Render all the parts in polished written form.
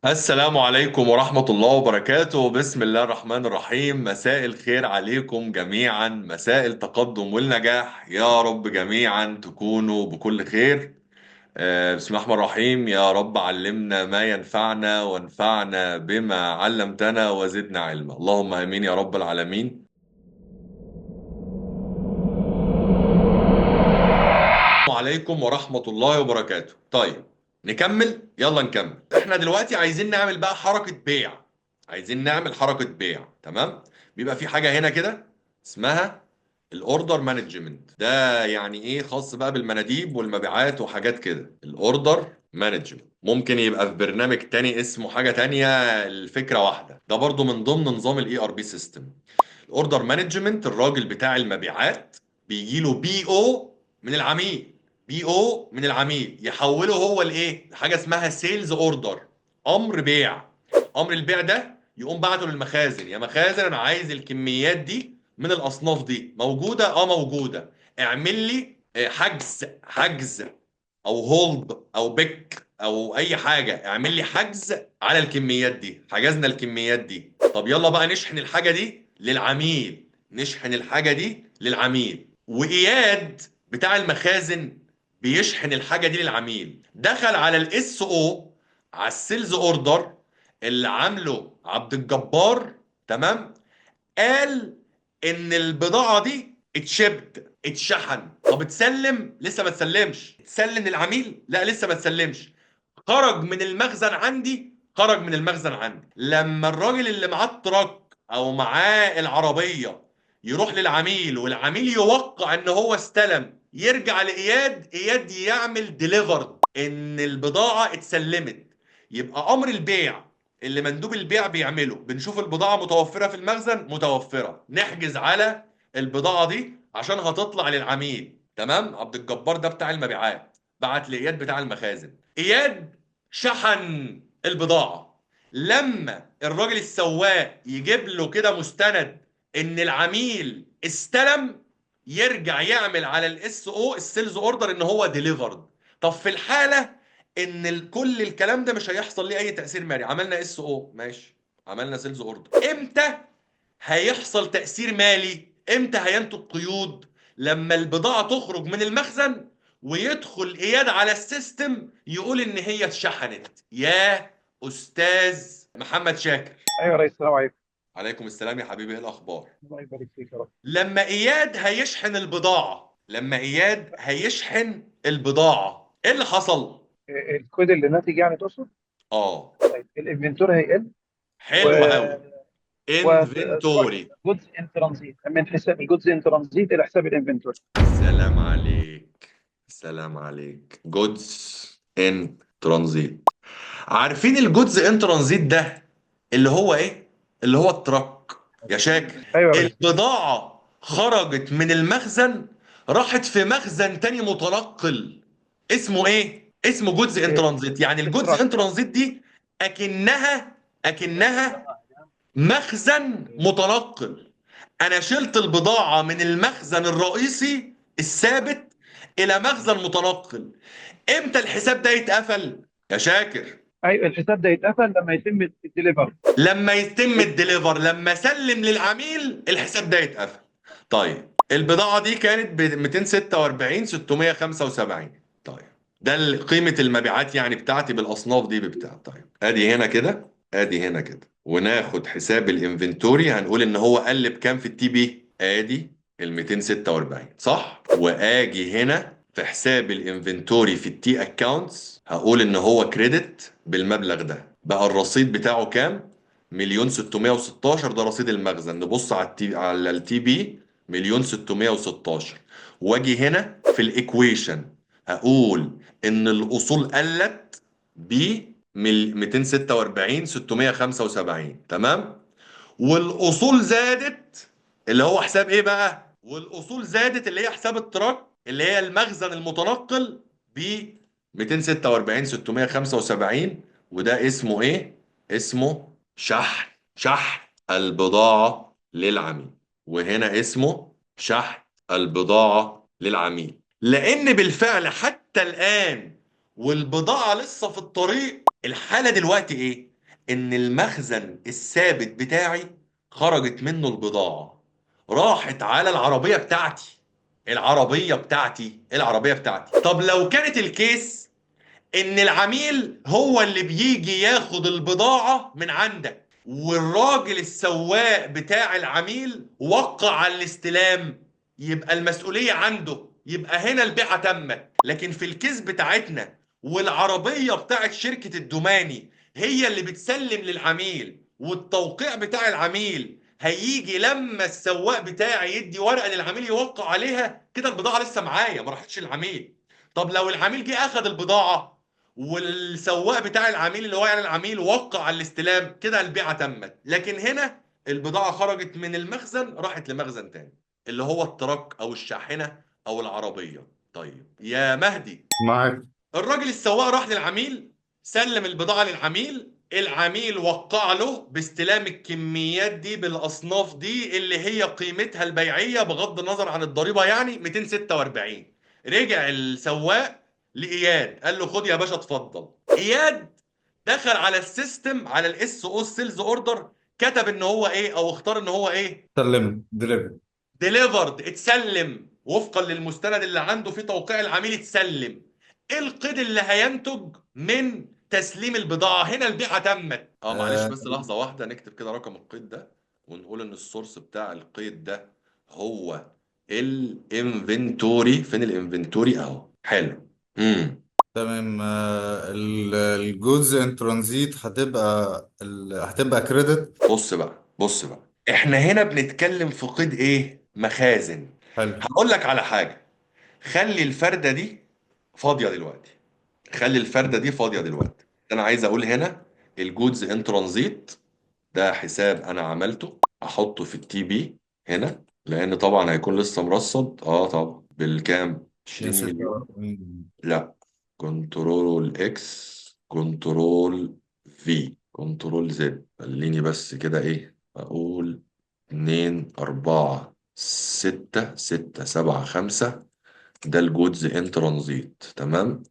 السلام عليكم ورحمة الله وبركاته. بسم الله الرحمن الرحيم. مساء الخير عليكم جميعا، مساء التقدم والنجاح، يا رب جميعا تكونوا بكل خير. بسم الله الرحمن الرحيم. يا رب علمنا ما ينفعنا وانفعنا بما علمتنا وزدنا علما، اللهم امين يا رب العالمين. السلام عليكم ورحمة الله وبركاته. طيب نكمل، يلا نكمل. احنا دلوقتي عايزين نعمل بقى حركة بيع. عايزين نعمل حركة بيع، تمام. بيبقى في حاجة هنا كده اسمها الاوردر مانجمنت. ده يعني ايه؟ خاص بقى بالمناديب والمبيعات وحاجات كده. الاوردر مانجمنت ممكن يبقى في برنامج تاني اسمه حاجة تانية، الفكرة واحدة. ده برضو من ضمن نظام الاي ار بي سيستم. الاوردر مانجمنت، الراجل بتاع المبيعات بيجي له بي او من العميل. بي او من العميل يحوله هو لايه؟ حاجه اسمها سيلز اوردر، امر بيع. امر البيع ده يقوم بعته للمخازن: يا مخازن انا عايز الكميات دي من الاصناف دي، موجوده؟ اه موجوده. اعمل لي حجز او هولد او بيك او اي حاجه، اعمل لي حجز على الكميات دي. حجزنا الكميات دي، طب يلا بقى نشحن الحاجه دي للعميل. نشحن الحاجه دي للعميل، واياد بتاع المخازن بيشحن الحاجه دي للعميل. دخل على الاس او، على السيلز اوردر اللي عامله عبد الجبار، تمام. قال ان البضاعه دي اتشبت، اتشحن. طب اتسلم؟ لسه ما اتسلمش. اتسلم للعميل؟ لا لسه ما اتسلمش. خرج من المخزن عندي، خرج من المخزن عندي. لما الراجل اللي معاه التراك او معاه العربيه يروح للعميل والعميل يوقع ان هو استلم، يرجع لاياد، اياد يعمل ديليفرد ان البضاعه اتسلمت. يبقى امر البيع اللي مندوب البيع بيعمله: بنشوف البضاعة متوفرة في المخزن، متوفرة، نحجز على البضاعة دي عشان هتطلع للعميل. تمام. عبد الجبار ده بتاع المبيعات بعت لإياد بتاع المخازن. إياد شحن البضاعة. لما الراجل السواق يجيب له كده مستند ان العميل استلم، يرجع يعمل على الاس او، السيلز اوردر، ان هو ديليفرد. طب في الحالة ان كل الكلام ده مش هيحصل ليه اي تاثير مالي، عملنا اس او ماشي، عملنا سيلز اوردر، امتى هيحصل تاثير مالي؟ امتى هينتج قيود؟ لما البضاعه تخرج من المخزن ويدخل اياد على السيستم يقول ان هي اتشحنت. يا استاذ محمد شاكر. ايوه يا ريس، السلام عليكم. عليكم السلام يا حبيبي، ايه الاخبار؟ الله يبارك فيك يا رب. لما اياد هيشحن البضاعه، لما اياد هيشحن البضاعه، ايه اللي حصل؟ الكود اللي ناتج يعني تقصد؟ اه. طيب الانفنتور هيقل و حلو قوي. وتروح انفنتوري. جودز ان ترانزيت من حساب الجودز ان ترانزيت الى حساب الانفنتور. سلام عليك، سلام عليك. جودز ان ترانزيت. عارفين الجودز ان ترانزيت ده اللي هو ايه؟ اللي هو التراك يا شاكر. ايوه يا ريس. البضاعة خرجت من المخزن، راحت في مخزن تاني متنقل. اسمه ايه؟ اسمه جودز ان إيه، ترانزيت. يعني الجودز التراك. ان ترانزيت دي اكنها مخزن متنقل. انا شلت البضاعة من المخزن الرئيسي الثابت الى مخزن متنقل. امتى الحساب ده يتقفل يا شاكر؟ ايوه، الحساب ده يتقفل لما يتم الدليفر. لما يتم الدليفر، لما اسلم للعميل الحساب ده يتقفل. طيب البضاعة دي كانت ب 246 675. طيب ده قيمة المبيعات يعني بتاعتي بالاصناف دي بتاع. طيب ادي هنا كده، ادي هنا كده، وناخد حساب الانفنتوري. هنقول ان هو قلب كام في التي بي؟ ادي ال 246 صح. واجي هنا في حساب الانفنتوري في التي اكاونتس هقول ان هو كريدت بالمبلغ ده. بقى الرصيد بتاعه كام؟ مليون 616. ده رصيد المخزن. نبص على التي بي، مليون 616. واجي هنا في الايكويشن هقول ان الاصول قلت ب 246 675، تمام. والاصول زادت، اللي هو حساب ايه بقى؟ والاصول زادت اللي هي حساب التراك اللي هي المخزن المتنقل ب 246 675. وده اسمه ايه؟ اسمه شحن. شحن البضاعة للعميل. وهنا اسمه شحن البضاعة للعميل. لأن بالفعل حتى الآن والبضاعة لسه في الطريق، الحالة دلوقتي إيه؟ ان المخزن الثابت بتاعي خرجت منه البضاعة، راحت على العربية بتاعتي. العربية بتاعتي. طب لو كانت الكيس ان العميل هو اللي بيجي ياخد البضاعة من عندك، والراجل السواق بتاع العميل وقع على الاستلام، يبقى المسؤولية عنده، يبقى هنا البيعة تمت. لكن في الكيس بتاعتنا والعربية بتاعت شركة الدوماني هي اللي بتسلم للعميل، والتوقيع بتاع العميل هيجي لما السواق بتاعي يدي ورقة للعميل يوقع عليها، كده البضاعة لسه معايا ما راحتش للعميل. طب لو العميل جه اخد البضاعة والسواق بتاع العميل اللي هو يعني العميل وقع على الاستلام، كده البيعة تمت. لكن هنا البضاعة خرجت من المخزن راحت لمخزن تاني، اللي هو الترك او الشاحنة او العربية. طيب يا مهدي، معاك. الراجل السواق راح للعميل، سلم البضاعة للعميل، العميل وقع له باستلام الكميات دي بالاصناف دي اللي هي قيمتها البيعية بغض النظر عن الضريبة يعني 246. رجع السواق لإياد قال له خد يا باشا اتفضل. إياد دخل على السيستم على الاس او سيلز اوردر، كتب ان هو ايه او اختار ان هو ايه سلم ديليفري. ديليفرد، اتسلم وفقا للمستند اللي عنده في توقيع العميل اتسلم. ايه القيد اللي هينتج من تسليم البضاعة؟ هنا البيعة تمت. معلش آه بس لحظة واحدة، نكتب كده رقم القيد ده ونقول ان السورس بتاع القيد ده هو الانفنتوري. فين الانفنتوري؟ اهو. حلو. تمام. الجودز ان ترانزيت هتبقى كريدت. بص بقى احنا هنا بنتكلم في قيد ايه؟ مخازن. حلو. هقول لك على حاجة، خلي الفردة دي فاضية دلوقتي. انا عايز اقول هنا الجودز ان ترانزيت ده حساب انا عملته، احطه في التي بي هنا، لان طبعا هيكون لسه مرصد. طبعا بالكام؟ 20 مليون. 246. لا، كنترول اكس، كنترول في، كنترول زد. خليني بس كده ايه اقول: 2 4 6 6 7 5. ده الجودز ان ترانزيت. تمام.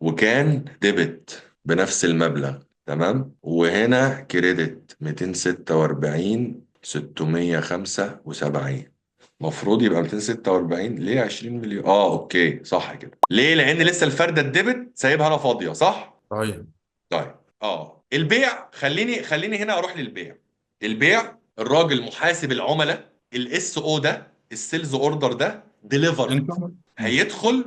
وكان ديبت بنفس المبلغ. تمام. وهنا كريدت 246 675. المفروض يبقى 246. ليه 20 مليون؟ اوكي صح كده. ليه؟ لان لسه الفردة الديبت سايبها انا فاضية، صح؟ صحيح. طيب البيع، خليني هنا اروح للبيع. البيع، الراجل محاسب العملاء الاس او ده السيلز اوردر ده ديليفرد، انكم. هيدخل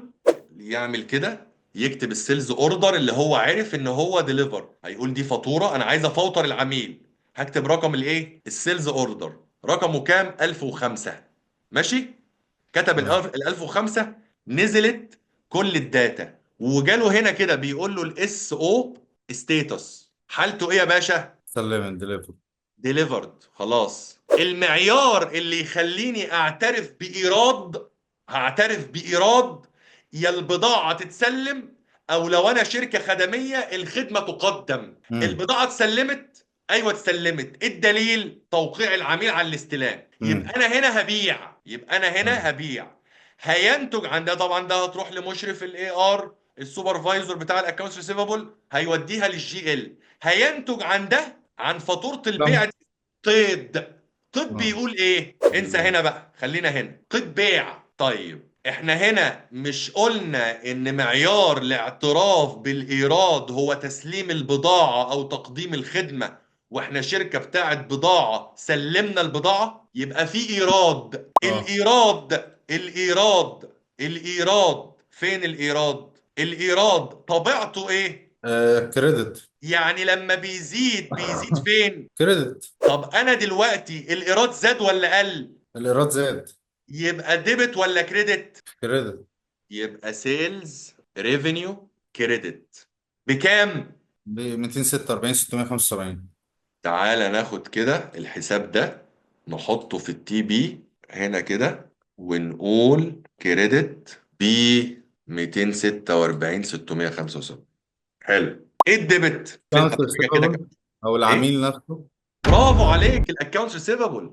يعمل كده، يكتب السيلز اوردر اللي هو عارف ان هو ديليفر، هيقول دي فاتوره انا عايز افوتر العميل، هكتب رقم الايه؟ السيلز اوردر. رقمه كام؟ 1005. ماشي. كتب ال 1005، نزلت كل الداتا، وجاله هنا كده بيقول له الاس او ستيتس، حالته ايه يا باشا؟ سلم ديليفري. ديليفرد. خلاص. المعيار اللي يخليني اعترف بايراد، هعترف بايراد يا البضاعه تتسلم، او لو انا شركه خدميه الخدمه تقدم. امم البضاعه اتسلمت؟ ايوه اتسلمت. الدليل توقيع العميل على الاستلام. امم يبقى انا هنا هبيع. هينتج عن ده طبعا، ده هتروح لمشرف الاي ار السوبرفايزر بتاع الاكونتس ريسيفبل، هيوديها للجي ال. هينتج عن ده عن فاتوره البيع تمام. دي قيد بيقول ايه؟ انسى هنا بقى، خلينا هنا قيد بيع. طيب احنا هنا مش قلنا ان معيار الاعتراف بالايراد هو تسليم البضاعة او تقديم الخدمة، واحنا شركة بتاعت بضاعة سلمنا البضاعة؟ يبقى في ايراد. اه الايراد فين الايراد؟ الايراد طبيعته ايه؟ كريدت. يعني لما بيزيد فين؟ كريدت. طب انا دلوقتي الايراد زاد ولا قل؟ الايراد زاد. يبقى ديبت ولا كريدت؟ كريدت. يبقى سيلز ريفينيو كريدت. بكام؟ ب 246 675. تعالى ناخد كده الحساب ده، نحطه في التي بي هنا كده، ونقول كريدت ب 246 675. حلو. ايه الديبت؟ فين؟ طب كاونت حاجه كده ريسيفبل او ايه؟ العميل نفسه. برافو عليك. الاكونتس ريسيفبل،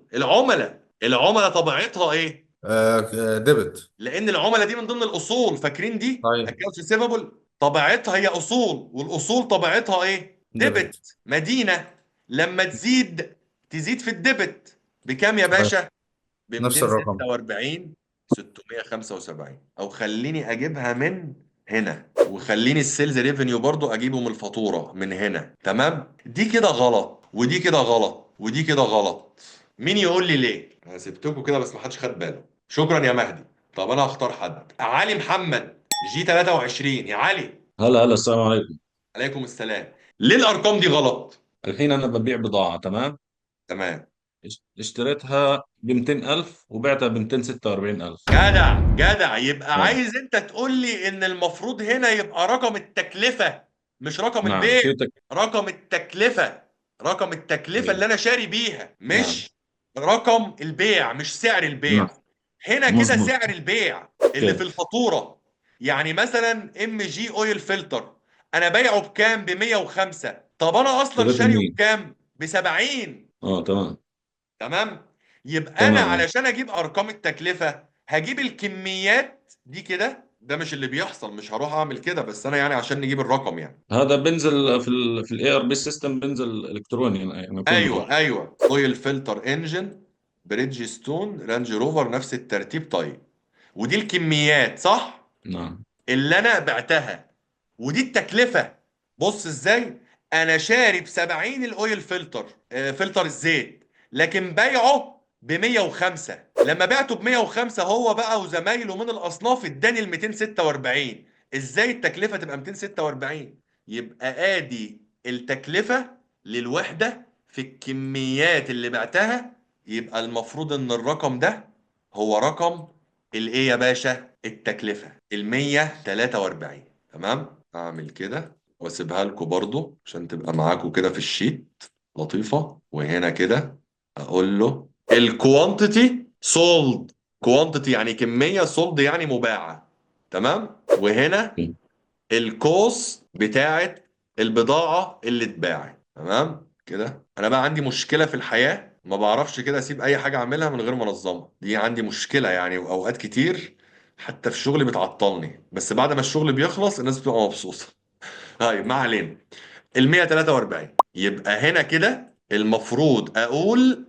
العملاء طبيعتها ايه؟ ديبت. لان العملاء دي من ضمن الاصول، فاكرين دي صحيح. اكونتس ريسيفبل طبيعتها هي اصول، والاصول طبيعتها ايه؟ ديبت. ديبت. مدينه، لما تزيد في الديبت بكام يا صحيح. باشا؟ ب نفس الرقم. 246 675. او خليني اجيبها من هنا، وخليني السيلز ريفينيو برضو اجيبه من الفاتوره من هنا. تمام، دي كده غلط ودي كده غلط ودي كده غلط. مين يقول لي ليه؟ انا سبتكم كده بس ما حدش خد باله. شكرا يا مهدي. طب انا هختار حد. علي محمد جي 23. يا علي. هلا هلا، السلام عليكم. عليكم السلام. ليه الارقام دي غلط؟ الحين أنا ببيع بضاعة، تمام. تمام. اشتريتها ب 200,000 وبعتها ب 246,000. جدع جدع. يبقى نعم. عايز انت تقول لي ان المفروض هنا يبقى رقم التكلفة مش رقم نعم، البيع. شريتك. رقم التكلفة. رقم التكلفة أيوة. اللي انا شاري بيها، نعم. مش رقم البيع، مش سعر نعم، البيع. هنا كده مظبوط. سعر البيع اللي في كيف؟ الفاتورة. يعني مثلا ام جي اويل فلتر انا بايعه بكام؟ ب 105. طب انا اصلا اشتريته شاريه منين؟ بكام؟ ب 70. تمام. تمام. يبقى انا تمام. علشان اجيب ارقام التكلفه هجيب الكميات دي كده. ده مش اللي بيحصل، مش هروح اعمل كده، بس انا يعني عشان نجيب الرقم يعني. هذا بنزل في الاي ار بي سيستم، بنزل الكتروني يعني يكون ايوه بروح. ايوه. اويل فلتر انجن بريدج ستون رانج روفر نفس الترتيب. طيب، ودي الكميات صح نعم. اللي انا بعتها، ودي التكلفه. بص ازاي. انا شاري ب 70 الاويل فلتر، فلتر الزيت، لكن بيعه ب 105. لما بعته ب 105 هو بقى وزمايله من الاصناف اداني ال 246. ازاي التكلفه تبقى 246؟ يبقى ادي التكلفه للوحده في الكميات اللي بعتها. يبقى المفروض ان الرقم ده هو رقم الايه يا باشا؟ التكلفه ال 143. تمام. اعمل كده واسيبها لكم برضو عشان تبقى معاكم كده في الشيت لطيفه. وهنا كده اقول له الكوانتيتي سولد. كوانتيتي يعني كميه، سولد يعني مباعه. تمام. وهنا الكوست بتاعت البضاعة اللي اتباعت. تمام كده. انا بقى عندي مشكلة في الحياة، ما بعرفش كده اسيب اي حاجة اعملها من غير ما انظمها. دي عندي مشكلة يعني، واوقات كتير حتى في شغلي بتعطلني، بس بعد ما الشغل بيخلص الناس بتبقى مبسوطة. طيب ما علينا. ال 143. يبقى هنا كده المفروض اقول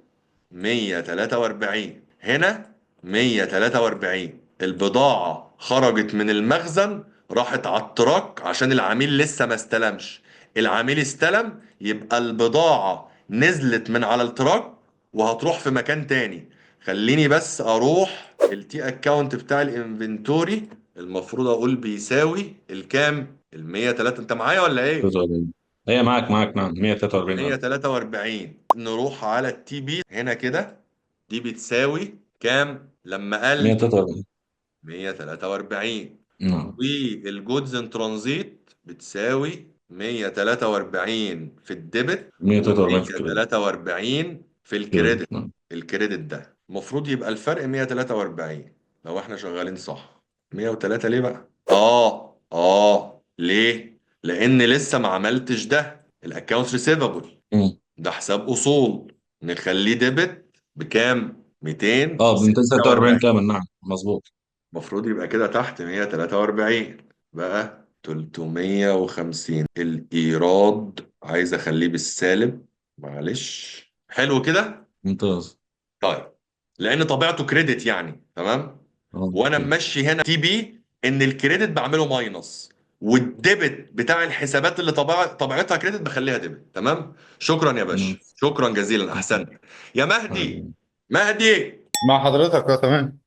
143. هنا 143 البضاعة خرجت من المخزن راحت على التراك عشان العميل لسه ما استلمش. العميل استلم، يبقى البضاعة نزلت من على التراك وهتروح في مكان تاني. خليني بس اروح التي اكاونت بتاع الانفنتوري. المفروض اقول بيساوي الكام؟ ال 103. انت معايا ولا ايه؟ 43. هي معك، نعم، 143,000. 143. نروح على التي بي هنا كده. دي بتساوي كام لما قال 143. 143؟ نعم. والجودز ان ترانزيت بتساوي 143 في الديبت 143 في الكريدت. و143 في كريدت، الكريدت. نعم. الكريدت ده المفروض يبقى الفرق 143 لو احنا شغالين صح. 103 ليه بقى؟ ليه؟ لان لسه ما عملتش ده الاكونتس ريسيفبل. مم. ده حساب اصول. نخليه ديبت بكام؟ ب 246 246. كامل، نعم، مظبوط. المفروض يبقى كده تحت 143 بقى 350. الايراد عايز اخليه بالسالب. معلش. حلو كده. ممتاز. طيب، لان طبيعته كريدت يعني. تمام. وانا أوكي. ممشي هنا تي بي ان الكريدت بعمله ماينس، والديبت بتاع الحسابات اللي طبيعتها كريدت بخليها ديبت. تمام. شكرا يا باشا، نعم. شكرا جزيلا، احسنت. يا مهدي. مهدي. مع حضرتك، تمام.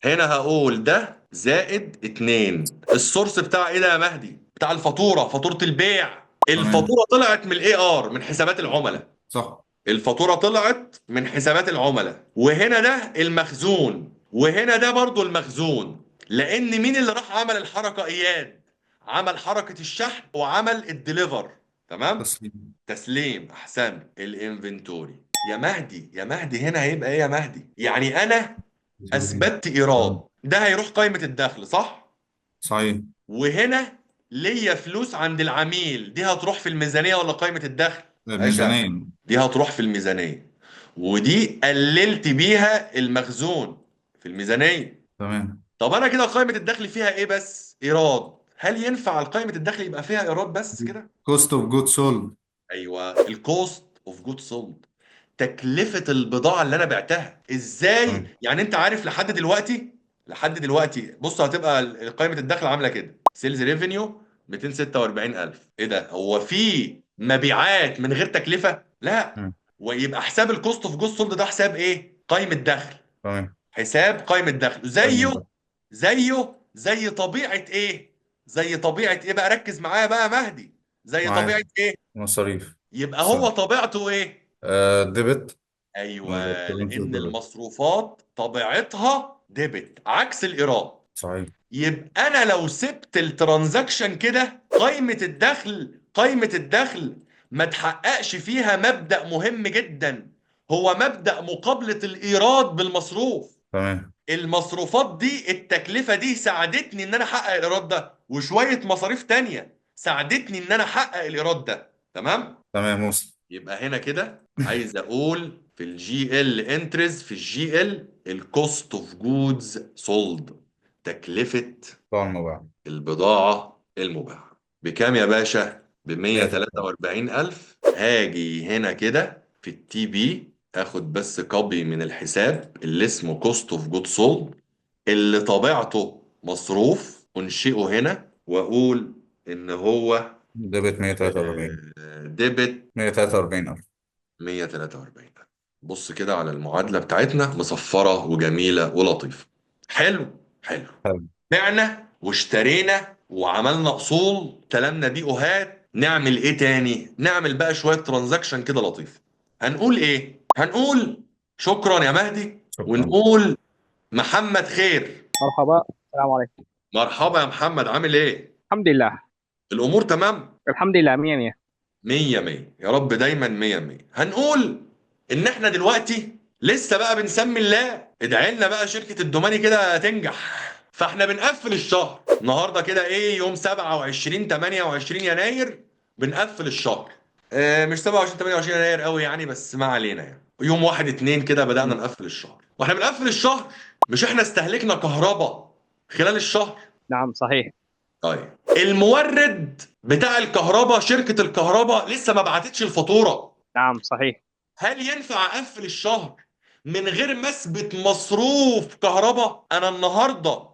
هنا هقول ده زائد اتنين. السورس بتاع ايه ده يا مهدي؟ بتاع الفاتورة، فاتورة البيع. تمام. الفاتورة طلعت من الاي ار، من حسابات العملاء. صح. الفاتورة طلعت من حسابات العملاء. وهنا ده المخزون، وهنا ده برضو المخزون. لان مين اللي راح عمل الحركة؟ اياد. عمل حركة الشحن وعمل الدليفر. تمام. تسليم. تسليم. احسن. الانفنتوري. يا مهدي يا مهدي هنا هيبقى ايه يا مهدي؟ يعني انا اثبتت ايراد، ده هيروح قائمة الدخل صح؟ صحيح. وهنا ليا فلوس عند العميل، دي هتروح في الميزانية ولا قائمة الدخل؟ باشا، الميزانية. دي هتروح في الميزانية. ودي قللت بيها المخزون في الميزانية. تمام. طب انا كده قائمة الدخل فيها ايه بس؟ ايراد. هل ينفع قائمة الدخل يبقى فيها ايراد بس كده؟ كوست اوف جود سولد. ايوه. الكوست اوف جود سولد، تكلفة البضاعة اللي انا بعتها. ازاي؟ يعني انت عارف لحد دلوقتي بص هتبقى قائمة الدخل عاملة كده، سيلز ريفينيو 246,000. ايه ده؟ هو في مبيعات من غير تكلفة؟ لا. مم. ويبقى حساب الكوست اوف جود سولد ده حساب ايه؟ قائمة دخل. تمام. حساب قائمة دخل طيب. زي طبيعة ايه؟ زي طبيعة ايه بقى؟ ركز معايا بقى يا مهدي. زي طبيعة معاك. ايه؟ مصاريف. يبقى صح. هو طبيعته ايه؟ ديبت. ايوه، الكترونيك لان ديبت. المصروفات طبيعتها ديبت عكس الايراد. صحيح. يبقى انا لو سبت الترانزاكشن كده، قائمة الدخل ما تحققش فيها مبدأ مهم جدا، هو مبدأ مقابلة الايراد بالمصروف. تمام. المصروفات دي، التكلفة دي ساعدتني ان انا احقق الايراد ده، وشوية مصاريف تانية ساعدتني ان انا احقق الايراد ده. تمام. تمام وصل. يبقى هنا كده عايز اقول في الجي ال انترز، في الجي ال الكوست اوف جودز سولد، تكلفة طبعا المبيع. البضاعة المباعة بكام يا باشا؟ ب 100. 143,000. هاجي هنا كده في التي بي، اخد بس كوبي من الحساب اللي اسمه كوست اوف جود سولد اللي طبيعته مصروف، انشئه هنا واقول ان هو ديبت 143. ديبت 143,000. 143. بص كده على المعادلة بتاعتنا، مصفرة وجميلة ولطيفة. حلو. حلو. حلو. بعنا واشترينا وعملنا اصول، كلامنا دي اهات. نعمل ايه تاني؟ نعمل بقى شوية ترانزاكشن كده لطيف. هنقول ايه؟ هنقول شكرا يا مهدي، شكرا. ونقول محمد خير. مرحبا، السلام عليكم. مرحبا يا محمد، عامل ايه؟ الحمد لله. الامور تمام؟ الحمد لله، مية مية. مية مية يا رب، دايما مية مية. هنقول ان احنا دلوقتي لسه بقى بنسمي الله، ادعي لنا بقى شركة الدوماني كده تنجح. فاحنا بنقفل الشهر النهارده كده، ايه، يوم 27 28 يناير بنقفل الشهر. مش 27 28 يناير قوي يعني، بس ما علينا يعني. يوم 1 2 كده بدأنا نقفل الشهر. واحنا بنقفل الشهر، مش احنا استهلكنا كهرباء خلال الشهر؟ نعم صحيح. طيب المورد بتاع الكهرباء، شركة الكهرباء لسه ما بعتتش الفاتورة. نعم صحيح. هل ينفع اقفل الشهر من غير ما اثبت مصروف كهرباء؟ انا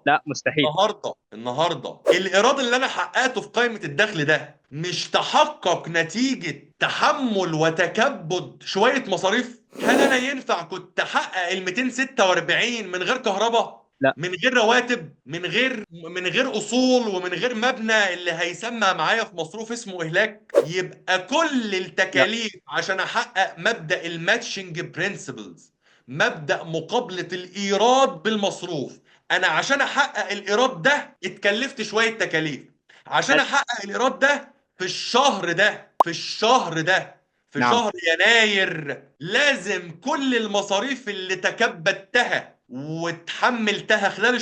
لا، مستحيل. النهارده الايراد اللي انا حققته في قائمة الدخل ده مش تحقق نتيجة تحمل وتكبد شوية مصاريف؟ هل انا ينفع كنت احقق ال 246 من غير كهرباء، لا. من غير رواتب، من غير اصول، ومن غير مبنى اللي هيسمى معايا في مصروف اسمه اهلاك؟ يبقى كل لا. التكاليف عشان احقق مبدأ الماتشنج برنسبلز، مبدأ مقابلة الايراد بالمصروف، انا عشان احقق الايراد ده اتكلفت شوية تكاليف. عشان احقق الايراد ده في نعم. شهر يناير، لازم كل المصاريف اللي تكبدتها وتحملتها خلال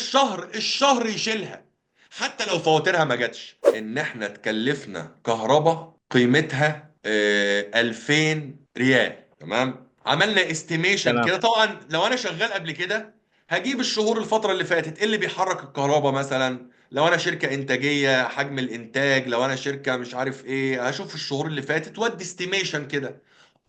الشهر يشيلها، حتى لو فواتيرها ما جاتش. ان احنا اتكلفنا كهرباء قيمتها 2000 ريال. تمام. عملنا استيميشن تمام. كده. طبعا لو انا شغال قبل كده هجيب الشهور الفترة اللي فاتت، ايه اللي بيحرك الكهرباء مثلا. لو انا شركة انتاجية، حجم الانتاج. لو انا شركة مش عارف ايه، هشوف الشهور اللي فاتت وادي استيميشن كده.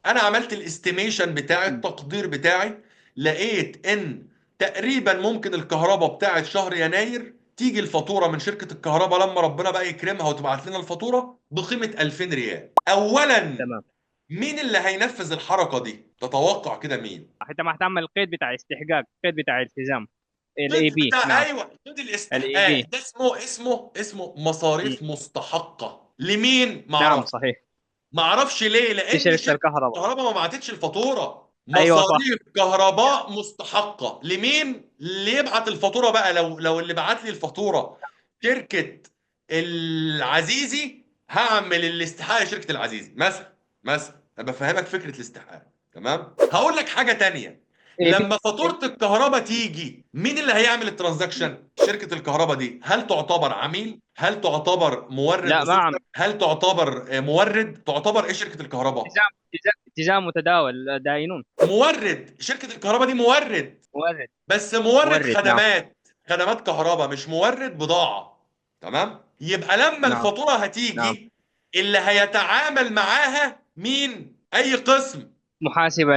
انا عملت الاستيميشن بتاعي، التقدير بتاعي، لقيت ان تقريبا ممكن الكهرباء بتاعت شهر يناير تيجي الفاتورة من شركة الكهرباء لما ربنا بقى يكرمها وتبعت لنا الفاتورة بقيمة 2000 ريال. اولا، تمام. مين اللي هينفذ الحركة دي؟ تتوقع كده مين؟ انت ما هتعمل القيد بتاع استحقاق، القيد بتاع التزام، الاي القيد بي. بتاع، نعم. ايوه، قيد الاي الاستحقاق بي. ده اسمه مصاريف مستحقة لمين؟ نعم معرفش. صحيح. معرفش ليه، في لان شركة شركة الكهرباء. الكهرباء ما بعتتش الفاتورة. ايوه صح. مصاريف كهرباء مستحقة لمين؟ اللي يبعت الفاتورة بقى، لو اللي بعت لي الفاتورة شركة العزيزي، هعمل الاستحقاق لشركة العزيزي مثلا انا بفهمك فكرة الاستحقاق. تمام. هقول لك حاجة تانية. اي بي. لما فاتورة الكهرباء تيجي، مين اللي هيعمل الترانزاكشن؟ شركة الكهرباء دي هل تعتبر عميل؟ هل تعتبر مورد لا، ما اصول؟ عم. هل تعتبر مورد؟ تعتبر ايه شركة الكهرباء؟ التزام متداول داينون. مورد. شركة الكهرباء دي مورد، مورد. بس مورد مورد. نعم. خدمات كهرباء، مش مورد بضاعة. تمام. يبقى لما نعم. الفاتورة نعم. هتيجي، اللي هيتعامل معاها مين؟ اي قسم؟ محاسب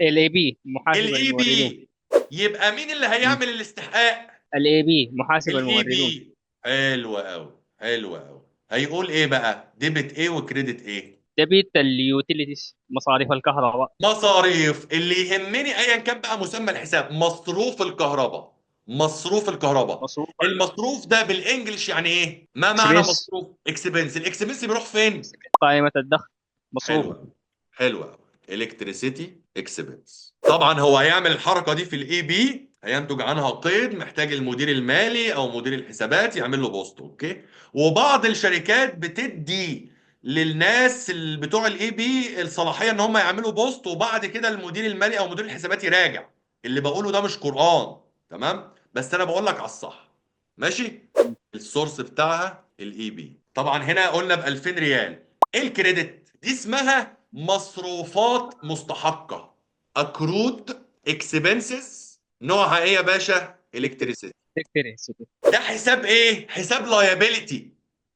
الاي بي، محاسب الاي الموردين. بي. يبقى مين اللي هيعمل الاستحقاق؟ الاي بي محاسب الاي الموردون. بي. حلو قوي، حلو قوي. هيقول ايه بقى؟ ديبت ايه وكريدت ايه؟ ديبت اليوتيليتيز، مصاريف الكهرباء. مصاريف. اللي يهمني ايا كان بقى مسمى الحساب، مصروف الكهرباء. مصروف الكهرباء. مصروف المصروف ده بالانجلش يعني ايه؟ ما معنى اكسبنس، مصروف؟ اكسبنس. الاكسبنس بيروح فين؟ قائمة الدخل، مصروف. حلو قوي، حلو قوي. الكتريسيتي اكسبنس. طبعا هو هيعمل الحركه دي في الاي بي، هينتج عنها قيد محتاج المدير المالي او مدير الحسابات يعمل له بوست. اوكي. وبعض الشركات بتدي للناس بتوع الاي بي الصلاحيه ان هم يعملوا بوست، وبعد كده المدير المالي او مدير الحسابات يراجع. اللي بقوله ده مش قرآن، تمام؟ بس انا بقول لك على الصح. ماشي. السورس بتاعها الاي بي. طبعا هنا قلنا ب 2000 ريال. الكريدت دي اسمها مصروفات مستحقة. accrued expenses. نوعها ايه يا باشا؟ electricity. Electricity. ده حساب ايه؟ حساب liability،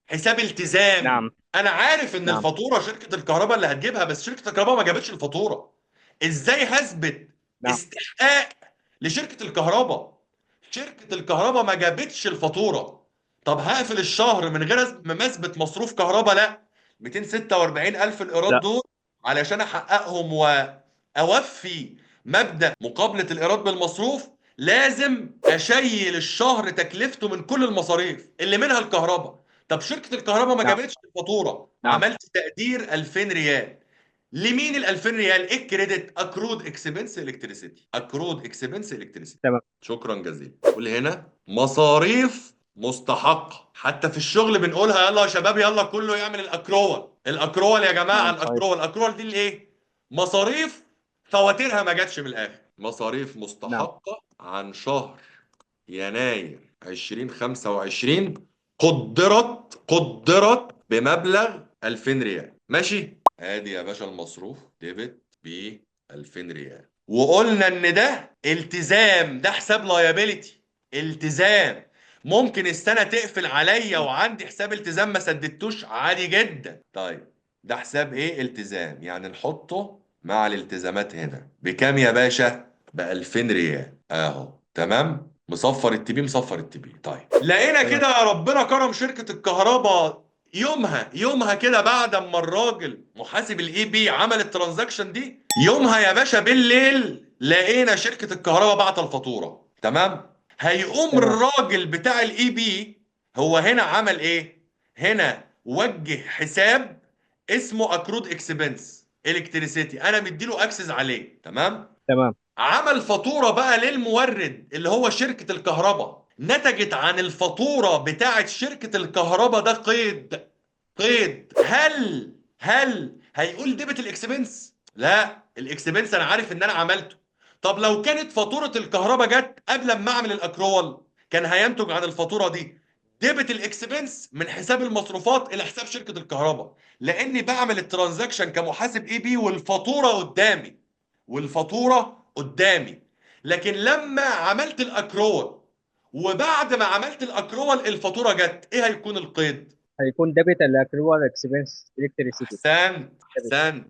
حساب التزام. نعم. انا عارف ان نعم. الفاتورة شركة الكهرباء اللي هتجيبها، بس شركة الكهرباء ما جابتش الفاتورة. ازاي هثبت نعم. استحقاق لشركة الكهرباء؟ شركة الكهرباء ما جابتش الفاتورة. طب هقفل الشهر من غير ما اثبت مصروف كهرباء؟ لا. 246 ألف الإيراد لا. دول علشان أحققهم وأوفي مبدأ مقابلة الإيراد بالمصروف، لازم أشيل الشهر تكلفته من كل المصاريف اللي منها الكهرباء. طب شركة الكهرباء ما نعم. جابتش الفاتورة، نعم. عملت تقدير 2000 ريال. لمين ال 2000 ريال؟ ايه الكريدت؟ اكرود اكسبنس الكتريسيتي. اكرود اكسبنس الكتريسيتي. تمام. شكرا جزيلا. قول هنا مصاريف مستحقه. حتى في الشغل بنقولها، يلا يا شباب يلا كله يعمل الاكرول. الاكرول يا جماعه، نعم. صحيح. الاكرول. الاكرول دي الايه؟ مصاريف فواتيرها ما جاتش من الاخر. مصاريف نعم. مستحقه عن شهر يناير 2025 قدرت بمبلغ 2000 ريال. ماشي. ادي يا باشا المصروف ديبت ب 2000 ريال. وقلنا ان ده التزام، ده حساب لايبيليتي. التزام. ممكن السنه تقفل عليا وعندي حساب التزام ما سددتوش، عادي جدا. طيب ده حساب ايه؟ التزام. يعني نحطه مع الالتزامات هنا بكام يا باشا؟ ب 2000 ريال اهو. تمام. مصفر التي بي، مصفر التي بي. طيب لقينا تمام. كده يا ربنا كرم شركه الكهرباء يومها كده بعد ما الراجل محاسب الاي بي عمل الترانزاكشن دي، يومها يا باشا بالليل لقينا شركة الكهرباء بعت الفاتورة. تمام. هيقوم تمام. الراجل بتاع الاي بي هو هنا عمل ايه؟ هنا وجه حساب اسمه اكرود اكسبنس الكتريسيتي، انا مديله اكسس عليه. تمام. تمام. عمل فاتورة بقى للمورد اللي هو شركة الكهرباء. نتجت عن الفاتورة بتاعت شركة الكهرباء ده قيد. هل هيقول ديبت الاكسبنس؟ لا. الاكسبنس انا عارف ان انا عملته. طب لو كانت فاتورة الكهرباء جت قبل ما اعمل الاكرول، كان هينتج عن الفاتورة دي ديبت الاكسبنس من حساب المصروفات الى حساب شركة الكهرباء، لاني بعمل الترانزاكشن كمحاسب اي بي والفاتورة قدامي. لكن لما عملت الاكرول وبعد ما عملت الاكرول الفاتورة جت، ايه هيكون القيد؟ هيكون ديبت الاكروال اكسبنس الكتريسيتي. احسنت.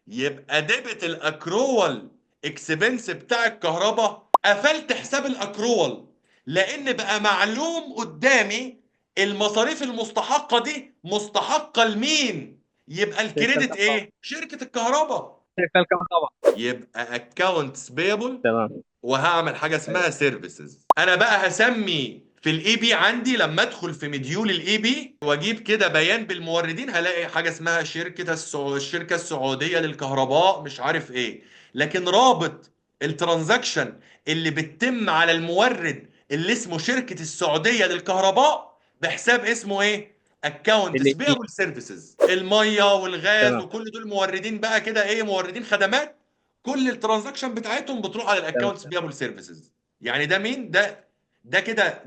يبقى ديبت الاكرول اكسبنس بتاع الكهرباء، قفلت حساب الاكرول لان بقى معلوم قدامي المصاريف المستحقه دي مستحقه لمين. يبقى شركة الكريدت الكهرباء. ايه؟ شركه الكهرباء. شركة الكهرباء. يبقى اكونتس بيبل. تمام. وهعمل حاجه اسمها سيرفيسز. انا بقى هسمي في الاي بي عندي، لما ادخل في مديول الاي بي واجيب كده بيان بالموردين، هلاقي حاجه اسمها الشركه السعوديه للكهرباء مش عارف ايه. لكن رابط الترانزاكشن اللي بتتم على المورد اللي اسمه شركه السعوديه للكهرباء بحساب اسمه ايه؟ اكونتس الاي بي. بيبل سيرفيسز. الميه والغاز تمام. وكل دول موردين بقى كده، ايه؟ موردين خدمات. كل الترانزاكشن بتاعتهم بتروح على تمام. الاكونتس بيبل سيرفيسز. يعني ده مين ده كده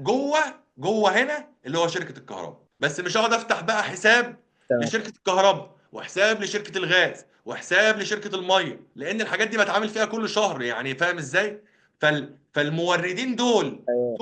جوه هنا اللي هو شركه الكهرباء. بس مش هقعد افتح بقى حساب تمام. لشركه الكهرباء وحساب لشركه الغاز وحساب لشركه الميه، لان الحاجات دي بتعامل فيها كل شهر. يعني فاهم ازاي؟ فالموردين دول أيوة.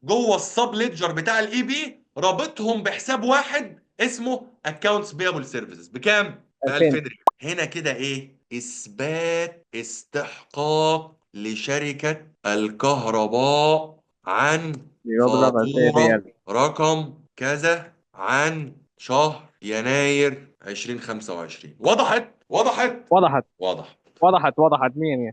جوه السب ليدجر بتاع الاي بي رابطهم بحساب واحد اسمه اكونتس بيبل سيرفيسز. بكام؟ 2000. 2000 ريال. هنا كده ايه؟ اثبات استحقاق لشركة الكهرباء عن بمبلغ 2000 فاتورة ريال. رقم كذا عن شهر يناير 2025. وضحت؟ وضحت؟ وضحت وضح. وضحت 100.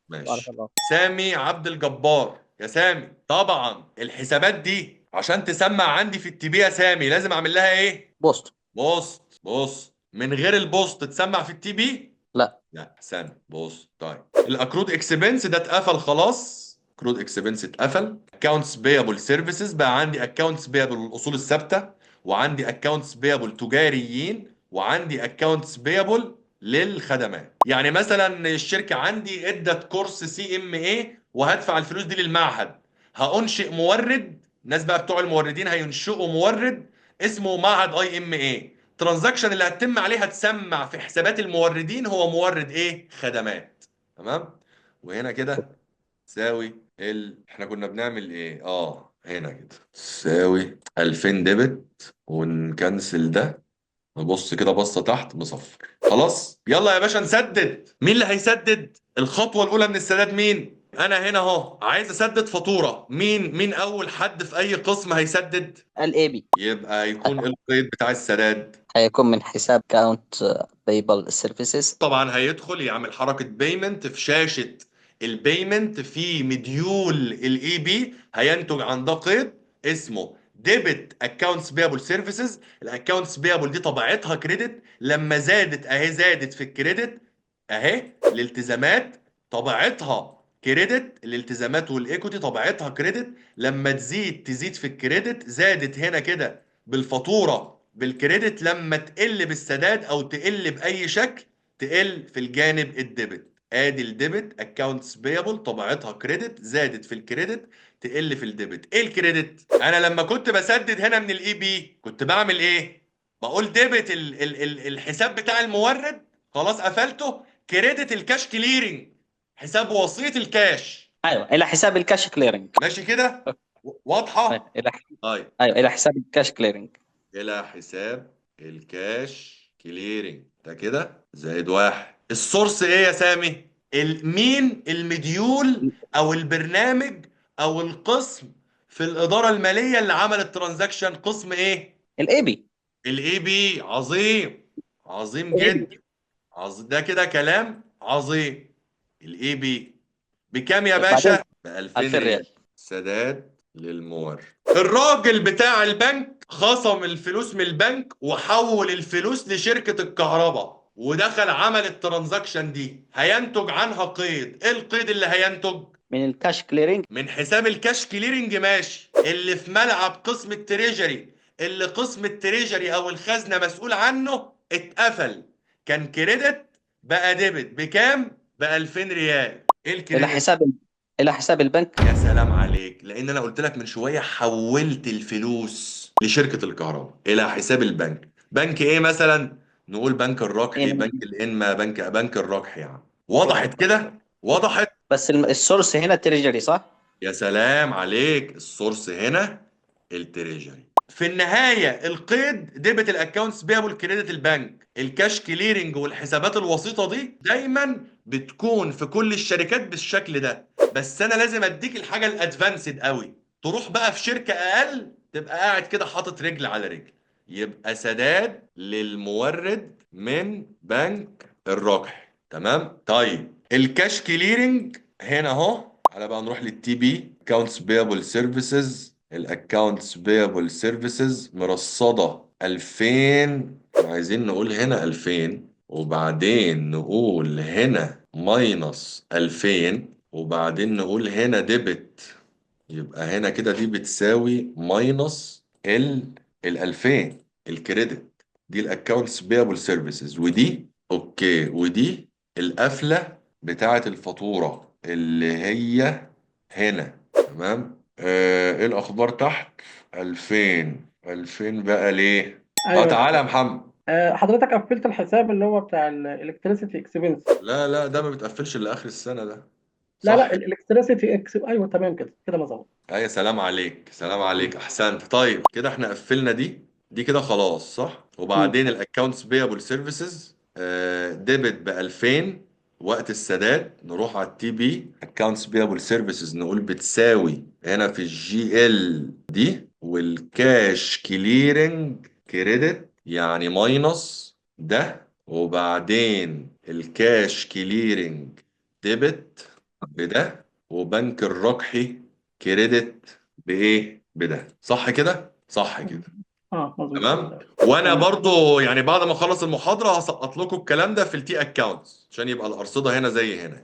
بارك ماشي. الله. سامي عبد الجبار. يا سامي، طبعا الحسابات دي عشان تسمع عندي في التي بي يا سامي لازم اعمل لها ايه؟ بوست. بوست. من غير البوست تسمع في التي بي؟ لا. لا، استنى. بوست. طيب الاكرود اكسبنس ده اتقفل خلاص. اكرود اكسبنس اتقفل. اكونتس بيبل سيرفيسز بقى عندي اكونتس بيبل الاصول الثابته، وعندي اكونتس بيبل تجاريين، وعندي اكونتس بيبل للخدمات. يعني مثلا الشركه عندي ادت كورس سي ام اي وهدفع الفلوس دي للمعهد، هانشئ مورد. الناس بقى بتوع الموردين هينشئوا مورد اسمه معهد اي ام اي. الترانزاكشن اللي هتتم عليه هتسمع في حسابات الموردين هو مورد ايه؟ خدمات. تمام. وهنا كده تساوي احنا كنا بنعمل ايه؟ هنا كده تساوي 2000 ديبت، ونكنسل ده. نبص كده بصة تحت مصفر. خلاص يلا يا باشا نسدد. مين اللي هيسدد؟ الخطوة الأولى من السداد مين؟ أنا هنا أهو عايز أسدد فاتورة. مين أول حد في أي قسم هيسدد؟ الاي بي يبقى يكون إيه القيد بتاع السداد؟ هيكون من حساب كاونت بايبل سيرفيسز. طبعا هيدخل يعمل حركة بيمنت في شاشة البيمنت في مديول الاي بي، هينتج عن ده قيد اسمه ديبت اكونتس بيبل سيرفيسز. الاكونتس بيبل دي طبيعتها كريدت، لما زادت اهي زادت في الكريدت اهي. الالتزامات طبيعتها كريدت، الالتزامات والايكوتي طبيعتها كريدت، لما تزيد في الكريدت. زادت هنا كده بالفاتورة بالكريدت، لما تقل بالسداد او تقل باي شكل تقل في الجانب الديبت. ادي الديبت اكونتس بيبل طبيعتها كريدت، زادت في الكريدت تقل في الديبت. ايه الكريدت؟ انا لما كنت بسدد هنا من الاي بي كنت بعمل ايه؟ بقول ديبت الحساب بتاع المورد خلاص قفلته. كريدت الكاش كليرنج، حساب وسيط الكاش. ايوه، الى حساب الكاش كليرنج. ماشي كده؟ أيوة، واضحة؟ الى طيب ايوه الى حساب الكاش كليرنج. الى حساب الكاش كليرنج ده كده زائد واحد. السورس ايه يا سامي؟ مين المديول او البرنامج او القسم في الاداره الماليه اللي عمل الترانزاكشن؟ قسم ايه؟ الاي بي. الاي بي. عظيم. عظيم جدا. ده كده كلام عظيم. الاي بي بكام يا بعدين باشا؟ ب 2000 2000 ريال ريال. سداد للمورد. الراجل بتاع البنك خصم الفلوس من البنك وحول الفلوس لشركة الكهرباء ودخل عمل الترانزاكشن دي، هينتج عنها قيد. ايه القيد اللي هينتج؟ من الكاش كليرنج. من حساب الكاش كليرنج. ماشي. اللي في ملعب قسم التريجري، اللي قسم التريجري او الخزنة مسؤول عنه، اتقفل. كان كريدت بقى ديبت. بكام؟ ب 2000 ريال. ايه الى الكريدت؟ حساب الى حساب البنك. يا سلام عليك، لان انا قلت لك من شويه حولت الفلوس لشركه الكهرباء الى حساب البنك. بنك ايه مثلا؟ نقول بنك الرقحي، إن- بنك الانما، بنك الرقحي يعني. وضحت كده؟ وضحت. بس السورس هنا تريجري، صح؟ يا سلام عليك، السورس هنا التريجري. في النهايه القيد ديبت الاكونتس بيبل كريدت البنك. الكاش كليرنج والحسابات الوسيطه دي دايما بتكون في كل الشركات بالشكل ده. بس انا لازم اديك الحاجه الادفانسد قوي. تروح بقى في شركه اقل تبقى قاعد كده حاطط رجل على رجل. يبقى سداد للمورد من بنك الرقح. تمام. طيب الكاش كليرنج هنا اهو. تعالى بقى نروح للتي بي accounts payable services. الاكونتس بيبل سيرفيسز مرصده 2000. عايزين نقول هنا 2000 وبعدين نقول هنا ماينس 2000 وبعدين نقول هنا ديبت. يبقى هنا كده دي بتساوي ماينس ال 2000 الكريدت. دي الاكونتس بيبل سيرفيسز. ودي اوكي. ودي القفله بتاعه الفاتوره اللي هي هنا. تمام. ايه الاخبار تحت؟ 2000 2000 بقى ليه؟ ايوه. تعالى يا محمد. حضرتك قفلت الحساب اللي هو بتاع الالكتريسيتي اكسبنس. لا ده ما بتقفلش الا اخر السنه ده. لا صح. لا، الالكتريسيتي ايوه تمام كده كده مظبوط. اي سلام عليك، سلام عليك، احسنت. طيب كده احنا قفلنا دي كده خلاص صح. مم. وبعدين الاكونتس بيبل سيرفيسز ديبت ب 2000 وقت السداد، نروح على التي بي اكونتس بيبل سيرفيسز، نقول بتساوي هنا في الجي ال دي، والكاش كليرنج كريدت يعني ماينص ده، وبعدين الكاش كليرنج ديبت بده، وبنك الرقحي كريدت بايه؟ بده. صح كده؟ صح كده. مظبوط. تمام. وانا برضو يعني بعد ما اخلص المحاضره هسقط لكم الكلام ده في التي اكونتس عشان يبقى الارصده هنا زي هنا.